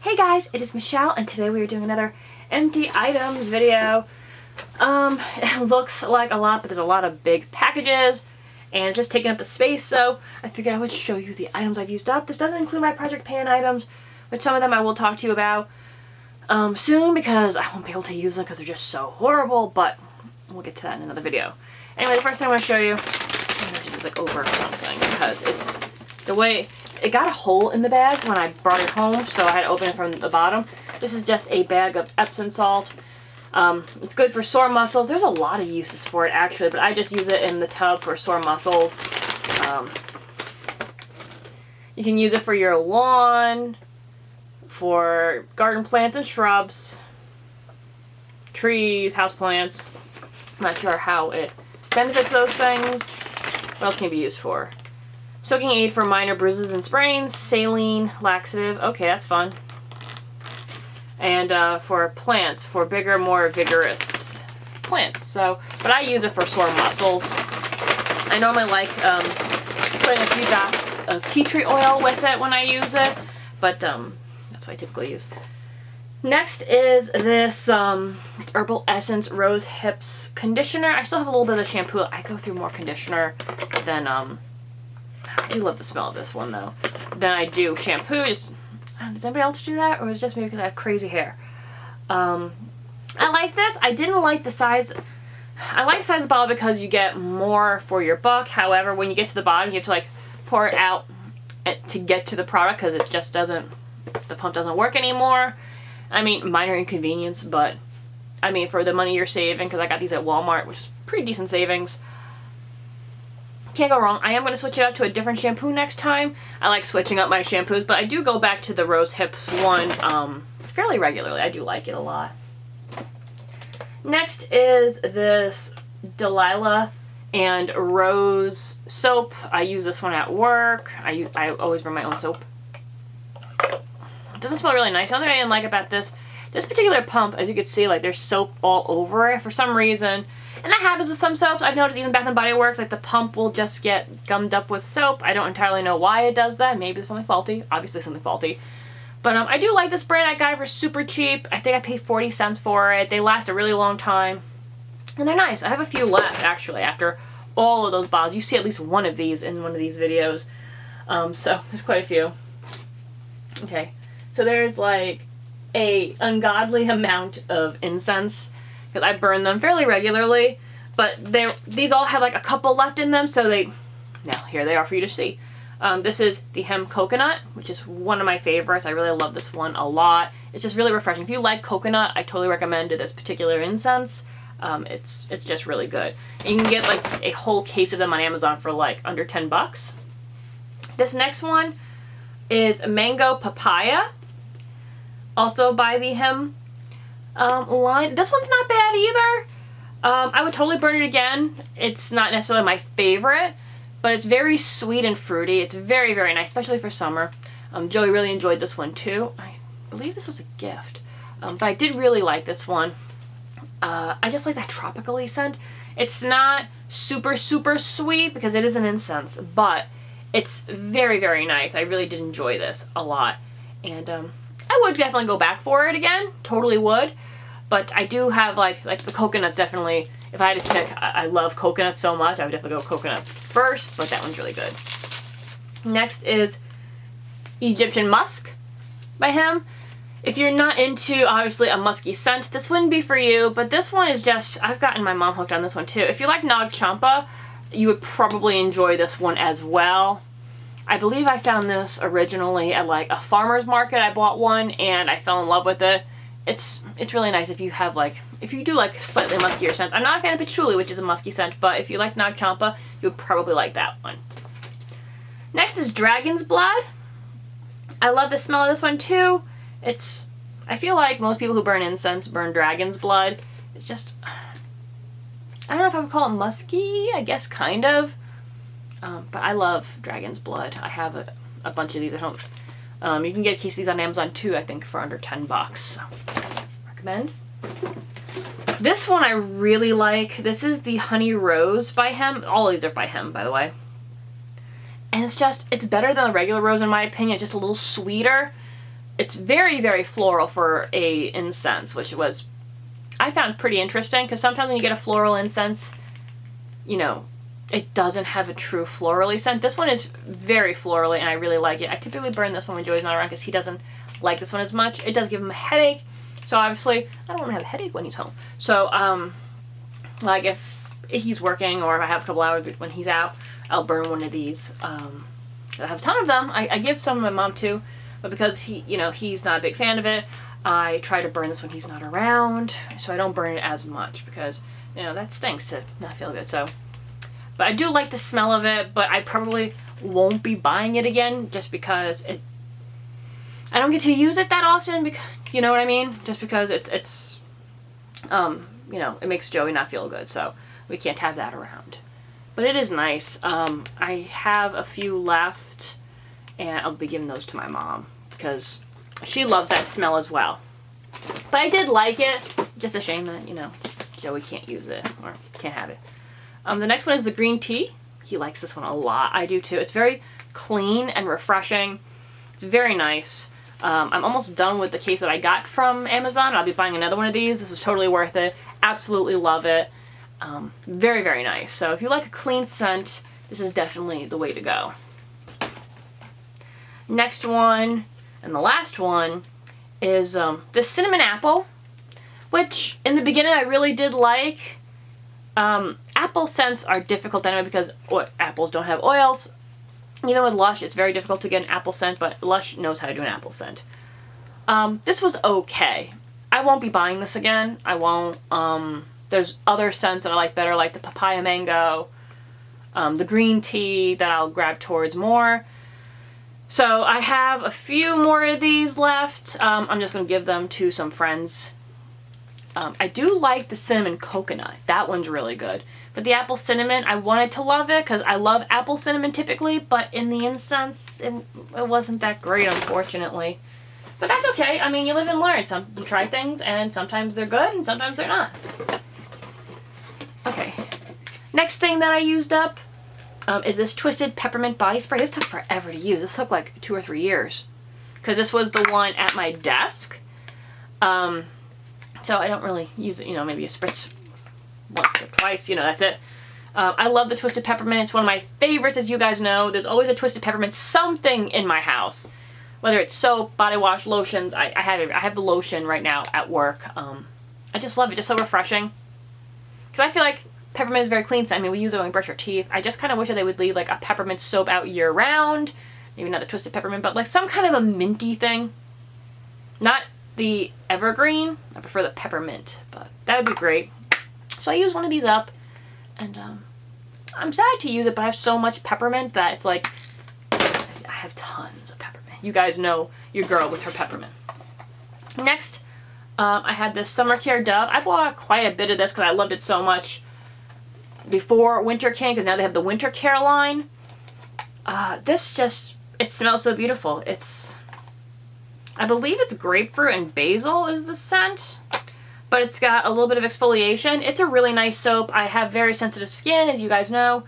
Hey guys, it is Michelle and today we are doing another empty items video. It looks like a lot, but there's a lot of big packages and it's just taking up the space, so I figured I would show you the items I've used up. This doesn't include my Project Pan items, which some of them I will talk to you about soon because I won't be able to use them because they're just so horrible, but we'll get to that in another video. Anyway, the first thing I'm going to show you, I'm going to use like over something because it's the way. It got a hole in the bag when I brought it home, so I had to open it from the bottom. This is just a bag of Epsom salt. It's good for sore muscles. There's a lot of uses for it actually, but I just use it in the tub for sore muscles. You can use it for your lawn, for garden plants and shrubs, trees, houseplants. I'm not sure how it benefits those things. What else can it be used for? Soaking aid for minor bruises and sprains, saline laxative, okay, that's fun. And for plants, for bigger, more vigorous plants. So, but I use it for sore muscles. I normally like putting a few drops of tea tree oil with it when I use it, but that's what I typically use. Next is this Herbal Essence Rose Hips Conditioner. I still have a little bit of shampoo. I go through more conditioner than I do love the smell of this one though. Then I do shampoo. Does anybody else do that? Or is it just maybe because I have crazy hair? I like this. I didn't like the size. I like the size of the bottle because you get more for your buck. However, when you get to the bottom, you have to like pour it out to get to the product because it just doesn't, the pump doesn't work anymore. I mean, minor inconvenience, but I mean, for the money you're saving, because I got these at Walmart, which is pretty decent savings. Can't go wrong. I am going to switch it up to a different shampoo next time. I like switching up my shampoos, but I do go back to the Rose Hips one fairly regularly. I do like it a lot. Next is this Delilah and Rose soap. I use this one at work. I always bring my own soap. It doesn't smell really nice. The only thing I didn't like about this particular pump, as you can see, like there's soap all over it for some reason. And that happens with some soaps. I've noticed even Bath & Body Works, like the pump will just get gummed up with soap. I don't entirely know why it does that. Maybe there's something faulty. Obviously something faulty. But I do like this brand. I got it for super cheap. I think I paid 40 cents for it. They last a really long time. And they're nice. I have a few left, actually, after all of those bottles. You see at least one of these in one of these videos. So there's quite a few. Okay. So there's like a ungodly amount of incense. Because I burn them fairly regularly, but these all have like a couple left in them, so now here they are for you to see. This is the hemp coconut, which is one of my favorites. I really love this one a lot. It's just really refreshing. If you like coconut, I totally recommend this particular incense. It's just really good. And you can get like a whole case of them on Amazon for like under 10 bucks. This next one is Mango Papaya, also by the hemp line. This one's not bad either. I would totally burn it again. It's not necessarily my favorite, but it's very sweet and fruity. It's very, very nice, especially for summer. Joey really enjoyed this one too. I believe this was a gift. But I did really like this one. I just like that tropical-y scent. It's not super, super sweet because it is an incense, but it's very, very nice. I really did enjoy this a lot. And I would definitely go back for it again. Totally would. But I do have like the coconuts definitely, if I had to pick, I love coconut so much, I would definitely go coconut first, but that one's really good. Next is Egyptian Musk by him. If you're not into, obviously, a musky scent, this wouldn't be for you, but this one is just, I've gotten my mom hooked on this one too. If you like Nag Champa, you would probably enjoy this one as well. I believe I found this originally at like a farmer's market. I bought one and I fell in love with it. It's really nice if you have like, if you do like slightly muskier scents. I'm not a fan of patchouli, which is a musky scent, but if you like Nag Champa, you would probably like that one. Next is Dragon's Blood. I love the smell of this one too. I feel like most people who burn incense burn dragon's blood. It's just, I don't know if I would call it musky, I guess kind of. But I love dragon's blood. I have a bunch of these at home. You can get a case of these on Amazon too, I think, for under 10 bucks. So, recommend. This one I really like. This is the Honey Rose by him. All of these are by him, by the way. And it's better than the regular rose in my opinion. It's just a little sweeter. it's very, very floral for a incense, which was, I found pretty interesting, because sometimes when you get a floral incense, you know, it doesn't have a true florally scent. This one is very florally, and I really like it. I typically burn this one when Joey's not around because he doesn't like this one as much. It does give him a headache, so obviously I don't want to have a headache when he's home. So like if he's working or if I have a couple hours when he's out, I'll burn one of these. I have a ton of them. I give some to my mom too, but because he's not a big fan of it, I try to burn this when he's not around, so I don't burn it as much because that stinks to not feel good. So, but I do like the smell of it, but I probably won't be buying it again just because I don't get to use it that often, because you know what I mean? Just because it makes Joey not feel good, so we can't have that around. But it is nice. I have a few left, and I'll be giving those to my mom because she loves that smell as well. But I did like it. Just a shame that, Joey can't use it or can't have it. The next one is the green tea. He likes this one a lot. I do too. It's very clean and refreshing. It's very nice. I'm almost done with the case that I got from Amazon. I'll be buying another one of these. This was totally worth it. Absolutely love it. Very, very nice. So if you like a clean scent, this is definitely the way to go. Next one, and the last one, is the cinnamon apple, which in the beginning I really did like. Apple scents are difficult anyway because apples don't have oils. Even with Lush, it's very difficult to get an apple scent, but Lush knows how to do an apple scent. This was okay. I won't be buying this again. I won't. There's other scents that I like better, like the papaya mango, the green tea that I'll grab towards more. So I have a few more of these left. I'm just going to give them to some friends. I do like the cinnamon coconut. That one's really good. But the apple cinnamon, I wanted to love it because I love apple cinnamon typically, but in the incense, it wasn't that great, unfortunately. But that's okay. I mean, you live and learn. You try things, and sometimes they're good, and sometimes they're not. Okay. Next thing that I used up is this Twisted Peppermint Body Spray. This took forever to use. This took like 2 or 3 years. Because this was the one at my desk. So I don't really use it, maybe a spritz once or twice, that's it. I love the Twisted Peppermint. It's one of my favorites, as you guys know. There's always a Twisted Peppermint something in my house. Whether it's soap, body wash, lotions. I have the lotion right now at work. I just love it. Just so refreshing. Because I feel like peppermint is very clean. So, I mean, we use it when we brush our teeth. I just kind of wish that they would leave like a peppermint soap out year round. Maybe not the Twisted Peppermint, but like some kind of a minty thing. Not the evergreen. I prefer the peppermint, but that would be great. So I use one of these up, and I'm sad to use it, but I have so much peppermint that it's like I have tons of peppermint. You guys know your girl with her peppermint. Next, I had this Summer Care Dove. I bought quite a bit of this because I loved it so much before winter came, because now they have the Winter Care line. It smells so beautiful. I believe it's grapefruit and basil is the scent, but it's got a little bit of exfoliation. It's a really nice soap. I have very sensitive skin, as you guys know,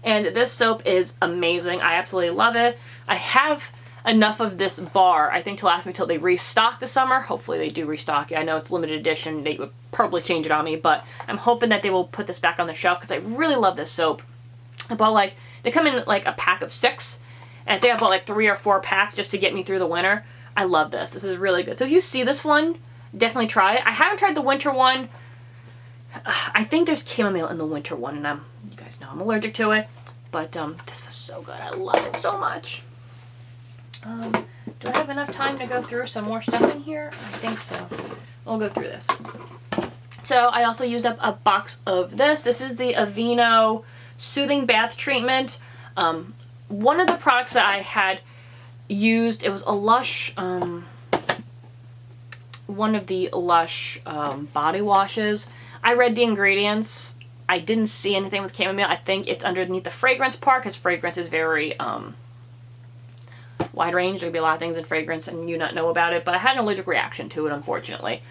and this soap is amazing. I absolutely love it. I have enough of this bar, I think, to last me till they restock this summer. Hopefully they do restock it. I know it's limited edition. They would probably change it on me, but I'm hoping that they will put this back on the shelf because I really love this soap. I bought they come in like a pack of 6, and I think I bought like 3 or 4 packs just to get me through the winter. I love this. This is really good. So if you see this one, definitely try it. I haven't tried the winter one. I think there's chamomile in the winter one, and you guys know I'm allergic to it. But this was so good. I love it so much. Do I have enough time to go through some more stuff in here? I think so. We'll go through this. So I also used up a box of this. This is the Aveeno Soothing Bath Treatment. One of the products that I had used, it was a Lush, one of the Lush body washes. I read the ingredients. I didn't see anything with chamomile. I think it's underneath the fragrance part because fragrance is very wide range. There could be a lot of things in fragrance and you not know about it, but I had an allergic reaction to it, unfortunately.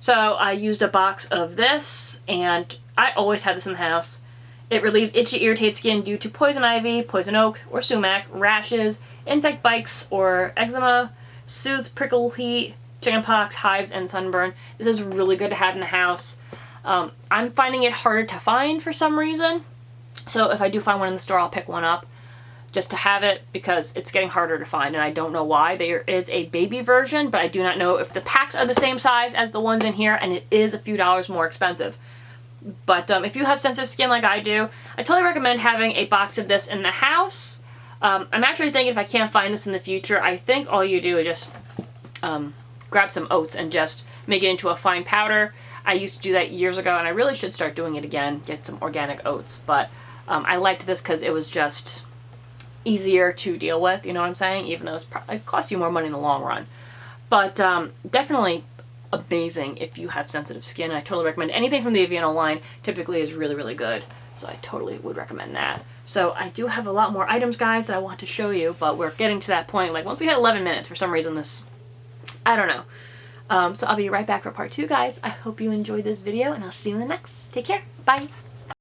So I used a box of this, and I always had this in the house. It relieves itchy, irritated skin due to poison ivy, poison oak, or sumac, rashes, insect bites, or eczema, soothes prickle heat, chickenpox, hives, and sunburn. This is really good to have in the house. I'm finding it harder to find for some reason. So if I do find one in the store, I'll pick one up just to have it because it's getting harder to find and I don't know why. There is a baby version, but I do not know if the packs are the same size as the ones in here, and it is a few dollars more expensive. But if you have sensitive skin like I do, I totally recommend having a box of this in the house. I'm actually thinking if I can't find this in the future, I think all you do is just grab some oats and just make it into a fine powder. I used to do that years ago and I really should start doing it again, get some organic oats. But I liked this because it was just easier to deal with, you know what I'm saying? Even though it costs you more money in the long run. But definitely amazing if you have sensitive skin. I totally recommend anything from the Aveeno line. Typically is really, really good. So I totally would recommend that. So I do have a lot more items, guys, that I want to show you, but we're getting to that point. Like once we hit 11 minutes, for some reason this, I don't know. So I'll be right back for part 2, guys. I hope you enjoyed this video and I'll see you in the next. Take care. Bye.